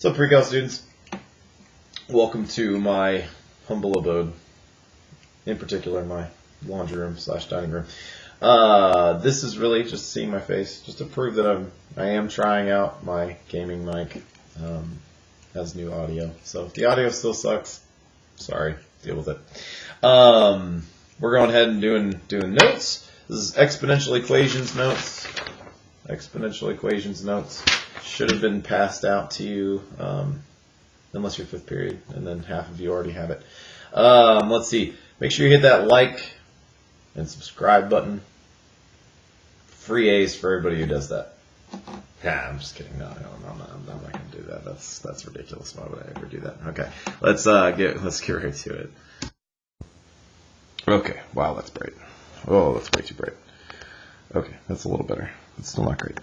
What's up, Freakout students? Welcome to my humble abode, in particular my laundry room / dining room. This is really just seeing my face, just to prove that I am trying out my gaming mic. Has new audio, so if the audio still sucks, sorry, deal with it. We're going ahead and doing notes. This is exponential equations notes. Exponential equations notes should have been passed out to you, unless you're fifth period, and then half of you already have it. Let's see. Make sure you hit that like and subscribe button. Free A's for everybody who does that. Yeah, I'm just kidding. No, I'm not going to do that. That's ridiculous. Why would I ever do that? Okay, let's get right to it. Okay, wow, that's bright. Oh, that's way too bright. Okay, that's a little better. It's still not great.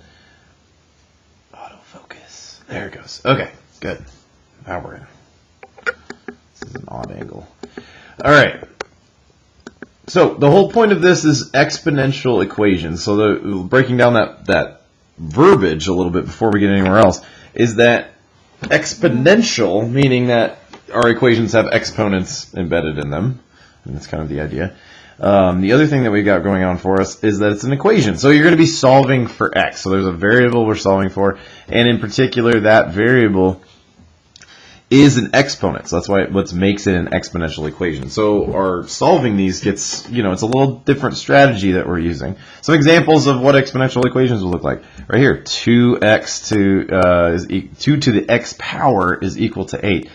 Autofocus. There it goes. Okay, good. Now we're in. This is an odd angle. All right. So the whole point of this is exponential equations. So breaking down that verbiage a little bit before we get anywhere else is that exponential, meaning that our equations have exponents embedded in them. And that's kind of the idea. The other thing that we got going on for us is that it's an equation. So you're going to be solving for x. So there's a variable we're solving for, and in particular, that variable is an exponent. So that's what makes it an exponential equation. So our solving these gets, it's a little different strategy that we're using. Some examples of what exponential equations will look like. Right here, 2x to 2 to the x power is equal to 8.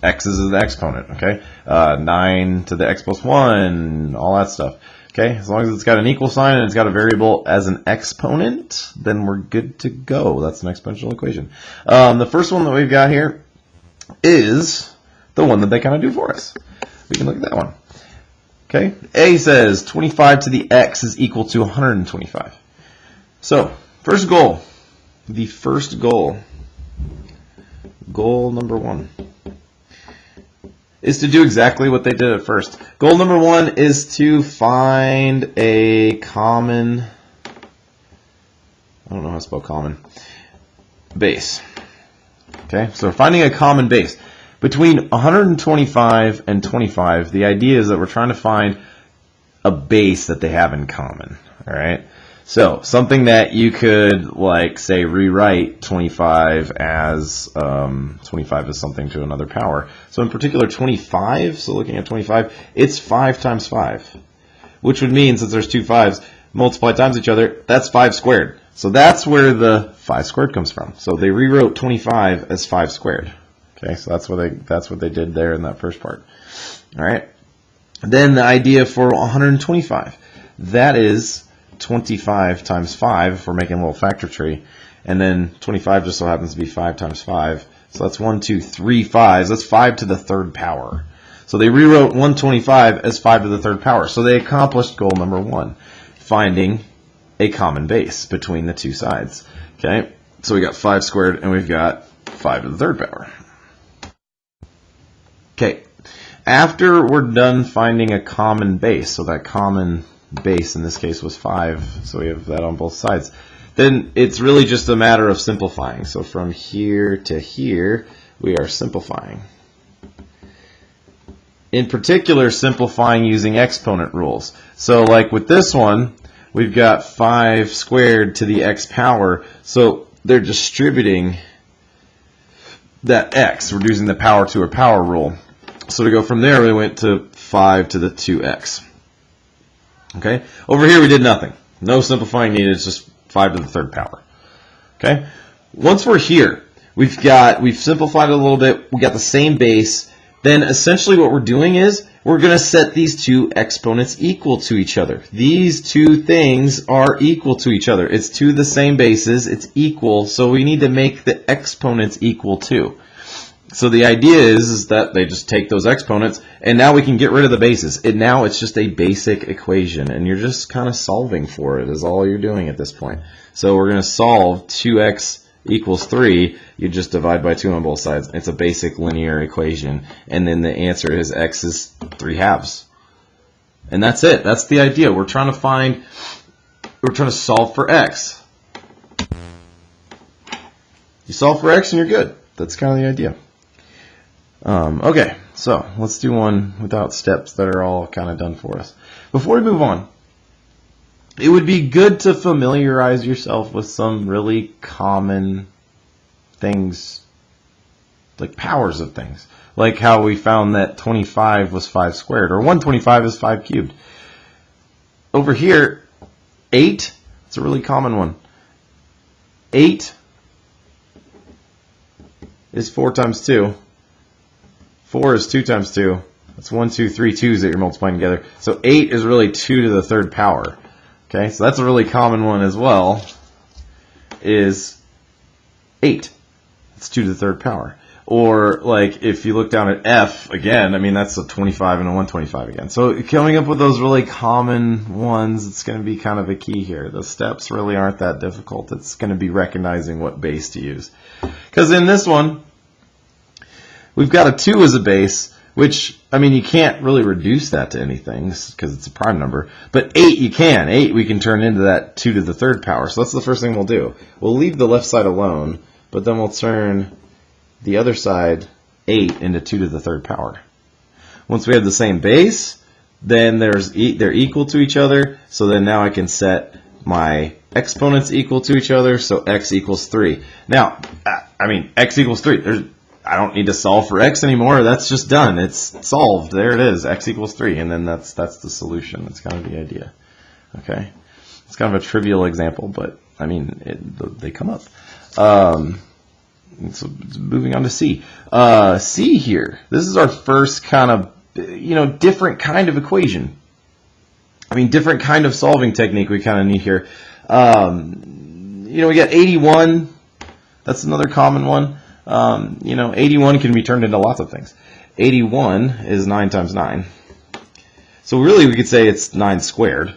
X is an exponent, okay? 9 to the x plus 1, all that stuff. Okay, as long as it's got an equal sign and it's got a variable as an exponent, then we're good to go. That's an exponential equation. The first one that we've got here is the one that they kind of do for us. We can look at that one. Okay, A says 25 to the x is equal to 125. So, first goal. The first goal. Goal number 1. Is to do exactly what they did at first. Goal number 1 is to find a common, I don't know how to spell common, base. Okay, so finding a common base. Between 125 and 25, the idea is that we're trying to find a base that they have in common. All right, so something that you could, like, say, rewrite 25 as something to another power. So in particular, 25, so looking at 25, it's 5 times 5, which would mean, since there's two 5s, multiply times each other, that's 5 squared. So that's where the 5 squared comes from. So they rewrote 25 as 5 squared. Okay, so that's what they did there in that first part. All right. Then the idea for 125, that is 25 times 5, if we're making a little factor tree, and then 25 just so happens to be 5 times 5, so that's 1, 2, 3 5s, that's 5 to the third power. So they rewrote 125 as 5 to the third power. So they accomplished goal number 1, finding a common base between the two sides. Okay, so we got 5 squared and we've got 5 to the third power. Okay, after we're done finding a common base, so that common base in this case was 5, so we have that on both sides, then it's really just a matter of simplifying. So from here to here, we are simplifying. In particular, simplifying using exponent rules. So like with this one, we've got 5 squared to the x power, so they're distributing that x, reducing the power to a power rule. So to go from there, we went to 5 to the 2x. Okay, over here we did nothing. No simplifying needed, it's just 5 to the third power. Okay, once we're here, we've simplified it a little bit, we got the same base, then essentially what we're doing is we're going to set these two exponents equal to each other. These two things are equal to each other. It's two the same bases, it's equal, so we need to make the exponents equal too. So the idea is that they just take those exponents, and now we can get rid of the bases. And now it's just a basic equation, and you're just kind of solving for it is all you're doing at this point. So we're going to solve 2x equals 3. You just divide by 2 on both sides. It's a basic linear equation, and then the answer is x is 3/2. And that's it. That's the idea. We're trying to solve for x. You solve for x and you're good. that's kind of the idea. Okay, so let's do one without steps that are all kind of done for us. Before we move on, it would be good to familiarize yourself with some really common things, like powers of things. Like how we found that 25 was 5 squared, or 125 is 5 cubed. Over here, 8, it's a really common one. 8 is 4 times 2. 4 is 2 times 2. That's 1, 2, 3 2's that you're multiplying together. So 8 is really 2 to the third power. Okay, so that's a really common one as well, is 8. It's 2 to the third power. Or, like, if you look down at F, again, I mean, that's a 25 and a 125 again. So coming up with those really common ones, it's going to be kind of a key here. The steps really aren't that difficult. It's going to be recognizing what base to use. Because in this one, we've got a 2 as a base, which, I mean, you can't really reduce that to anything because it's a prime number. But 8 you can. 8 we can turn into that 2 to the third power. So that's the first thing we'll do. We'll leave the left side alone, but then we'll turn the other side, 8, into 2 to the third power. Once we have the same base, then they're equal to each other. So then now I can set my exponents equal to each other. So x equals 3. Now, I mean, x equals 3. I don't need to solve for x anymore. That's just done. It's solved. There it is. X equals 3. And then that's the solution. That's kind of the idea. Okay? It's kind of a trivial example, but, I mean, they come up. So moving on to C. C here. This is our first kind of, different kind of equation. I mean, different kind of solving technique we kind of need here. We got 81. That's another common one. 81 can be turned into lots of things. 81 is 9 times 9. So really we could say it's 9 squared.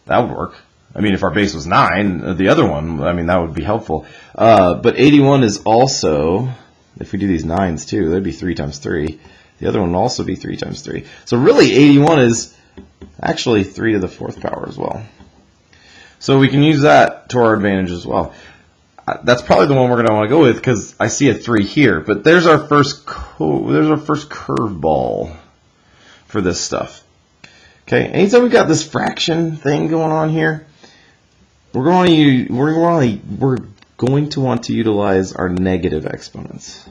That would work. I mean, if our base was 9, the other one, I mean, that would be helpful. But 81 is also, if we do these 9s too, that'd be 3 times 3. The other one would also be 3 times 3. So really 81 is actually 3 to the 4th power as well. So we can use that to our advantage as well. That's probably the one we're going to want to go with because I see a 3 here. But there's our first curveball for this stuff. Okay, anytime we've got this fraction thing going on here, we're going to want to utilize our negative exponents.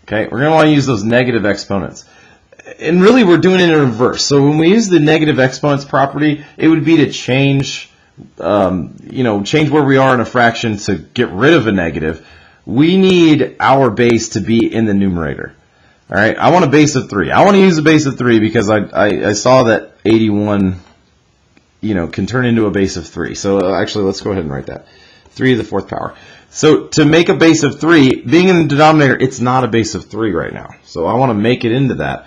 Okay, we're going to want to use those negative exponents. And really we're doing it in reverse. So when we use the negative exponents property, it would be to change where we are in a fraction to get rid of a negative. We need our base to be in the numerator. All right, I want a base of 3. I want to use a base of 3 because I saw that 81, can turn into a base of 3. So actually, let's go ahead and write that. 3 to the 4th power. So to make a base of 3, being in the denominator, it's not a base of 3 right now. So I want to make it into that.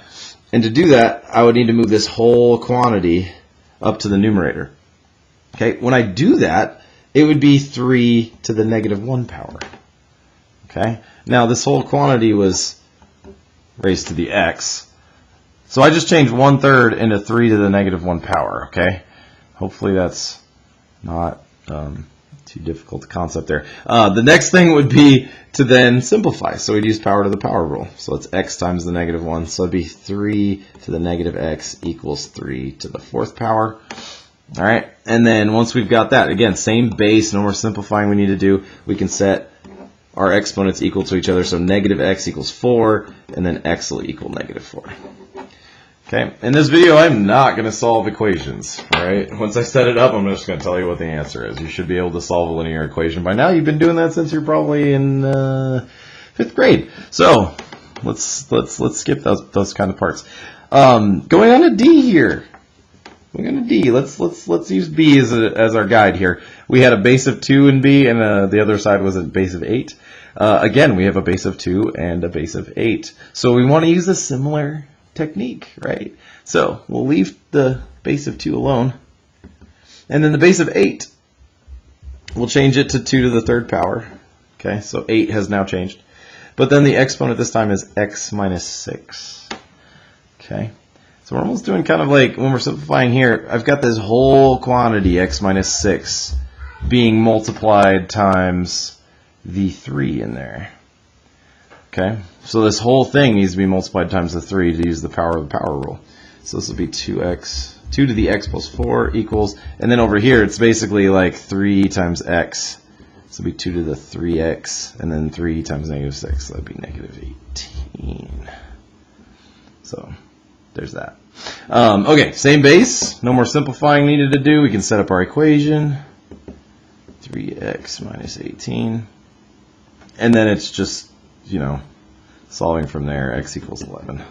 And to do that, I would need to move this whole quantity up to the numerator. Okay, when I do that, it would be 3 to the negative 1 power. Okay, now this whole quantity was raised to the x. So I just changed 1/3 into 3 to the negative 1 power, okay? Hopefully that's not too difficult a concept there. The next thing would be to then simplify. So we'd use power to the power rule. So it's x times the negative 1. So it'd be 3 to the negative x equals 3 to the 4th power. All right, and then once we've got that, again, same base, no more simplifying we need to do. We can set our exponents equal to each other, so negative x equals 4, and then x will equal negative 4. Okay, in this video, I'm not going to solve equations, all right? Once I set it up, I'm just going to tell you what the answer is. You should be able to solve a linear equation by now. You've been doing that since you're probably in 5th grade. So let's skip those kind of parts. Going on to D here. Going to D. Let's use B as our guide here. We had a base of 2 in B, and the other side was a base of 8. Again, we have a base of 2 and a base of 8. So we want to use a similar technique, right? So we'll leave the base of 2 alone. And then the base of 8, we'll change it to 2 to the 3rd power. Okay, so 8 has now changed. But then the exponent this time is x minus 6. Okay, so we're almost doing kind of like when we're simplifying here, I've got this whole quantity, x minus 6, being multiplied times the 3 in there. Okay, so this whole thing needs to be multiplied times the 3 to use the power of the power rule. So this will be 2x, 2 to the x plus 4 equals, and then over here it's basically like 3 times x. So it'll be 2 to the 3x, and then 3 times negative 6, so that'd be negative 18. So there's that. Okay, same base, no more simplifying needed to do. We can set up our equation, 3x minus 18, and then it's just, you know, solving from there, x equals 11.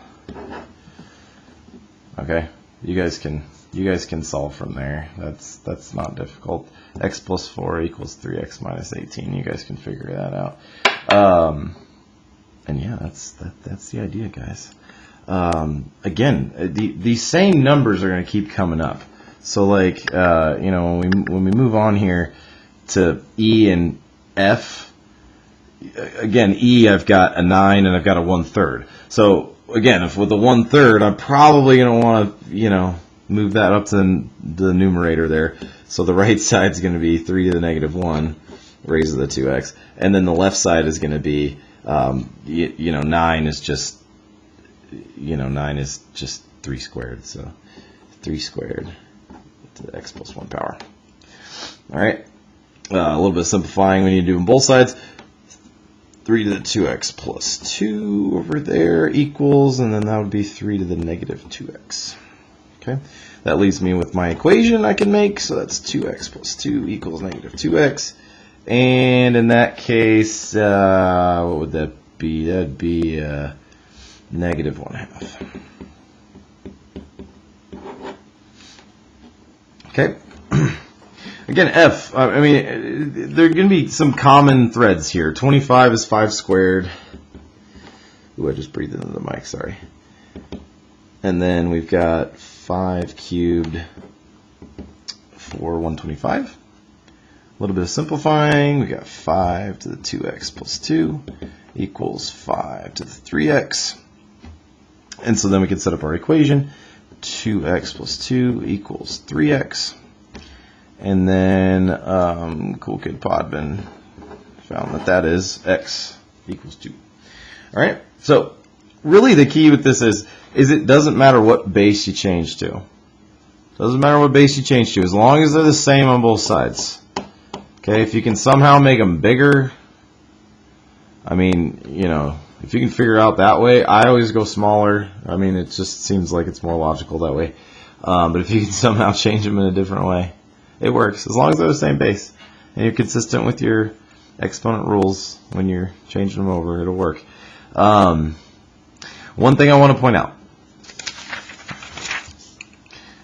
Okay, you guys can solve from there. That's not difficult. X plus 4 equals 3x minus 18. You guys can figure that out. And yeah, that's the idea, guys. Again, these same numbers are going to keep coming up. So like, you know, when we move on here to E and F, again, E, I've got a 9 and I've got a 1/3. So again, if with a 1/3, I'm probably going to want to, you know, move that up to the numerator there. So the right side is going to be 3 to the negative 1, raised to the 2x. And then the left side is going to be, you know, 9 is just, you know, 9 is just 3 squared. So 3 squared to the x plus 1 power. All right. A little bit of simplifying we need to do on both sides. 3 to the 2x plus 2 over there equals, and then that would be 3 to the negative 2x. Okay, that leaves me with my equation I can make, so that's 2x plus 2 equals negative 2x. And in that case, what would that be? That would be negative 1/2. Okay. Again, F, I mean, there are going to be some common threads here. 25 is 5 squared. Ooh, I just breathed into the mic, sorry. And then we've got 5 cubed for 125. A little bit of simplifying. We got 5 to the 2x plus 2 equals 5 to the 3x. And so then we can set up our equation. 2x plus 2 equals 3x. And then Cool Kid Podman found that is x equals 2. All right. So really the key with this is it doesn't matter what base you change to. Doesn't matter what base you change to, as long as they're the same on both sides. Okay, if you can somehow make them bigger, I mean, you know, if you can figure out that way, I always go smaller. I mean, it just seems like it's more logical that way. But if you can somehow change them in a different way, it works, as long as they're the same base. And you're consistent with your exponent rules when you're changing them over, it'll work. One thing I want to point out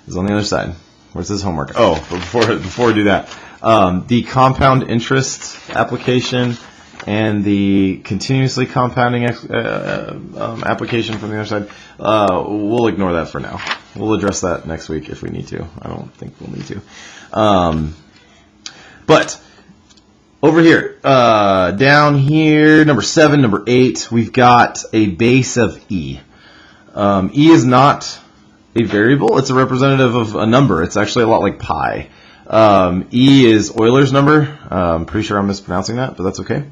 is on the other side. Where's this homework? Oh, before we do that, the compound interest application and the continuously compounding application from the other side, we'll ignore that for now. We'll address that next week if we need to. I don't think we'll need to. But over here, down here, number 7, number 8, we've got a base of E. E is not a variable. It's a representative of a number. It's actually a lot like pi. E is Euler's number. I'm pretty sure I'm mispronouncing that, but that's okay.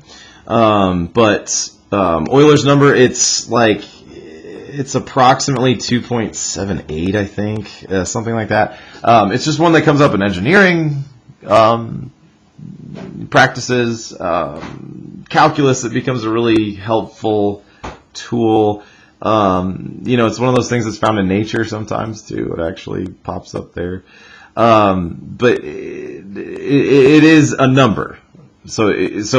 Euler's number, it's approximately 2.78, I think, something like that. It's just one that comes up in engineering practices, calculus. It becomes a really helpful tool. You know, it's one of those things that's found in nature sometimes too. It actually pops up there. But it is a number. So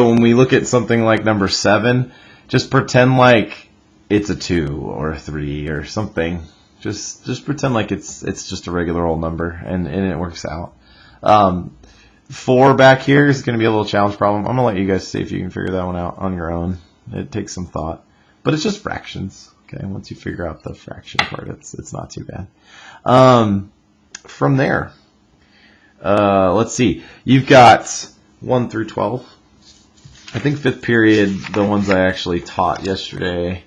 when we look at something like number 7, just pretend like it's a 2 or a 3 or something. Just pretend like it's just a regular old number, and it works out. 4 back here is going to be a little challenge problem. I'm going to let you guys see if you can figure that one out on your own. It takes some thought, but it's just fractions. Okay, once you figure out the fraction part, it's not too bad. From there, let's see. You've got 1 through 12. I think 5th period, the ones I actually taught yesterday,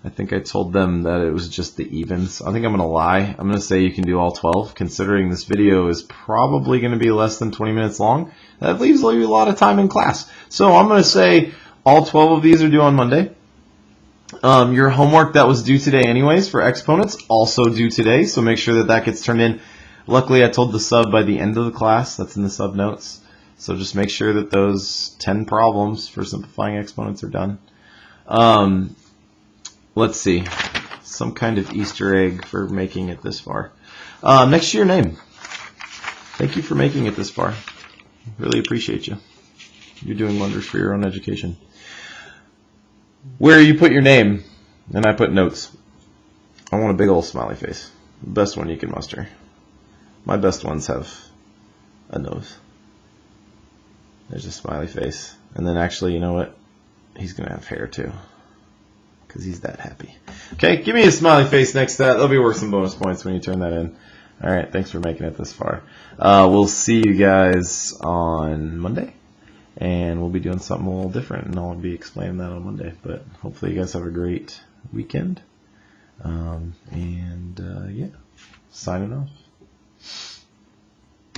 I think I told them that it was just the evens. I think I'm going to lie. I'm going to say you can do all 12, considering this video is probably going to be less than 20 minutes long. That leaves you a lot of time in class. So I'm going to say all 12 of these are due on Monday. Your homework that was due today anyways for exponents also due today, so make sure that that gets turned in. Luckily, I told the sub by the end of the class. That's in the sub notes. So just make sure that those 10 problems for simplifying exponents are done. Let's see. Some kind of Easter egg for making it this far. Next to your name. Thank you for making it this far. Really appreciate you. You're doing wonders for your own education. Where you put your name, and I put notes. I want a big old smiley face. The best one you can muster. My best ones have a nose. There's a smiley face. And then actually, you know what? He's going to have hair too. Because he's that happy. Okay, give me a smiley face next to that. That'll be worth some bonus points when you turn that in. Alright, thanks for making it this far. We'll see you guys on Monday. And we'll be doing something a little different. And I'll be explaining that on Monday. But hopefully you guys have a great weekend. Yeah, signing off.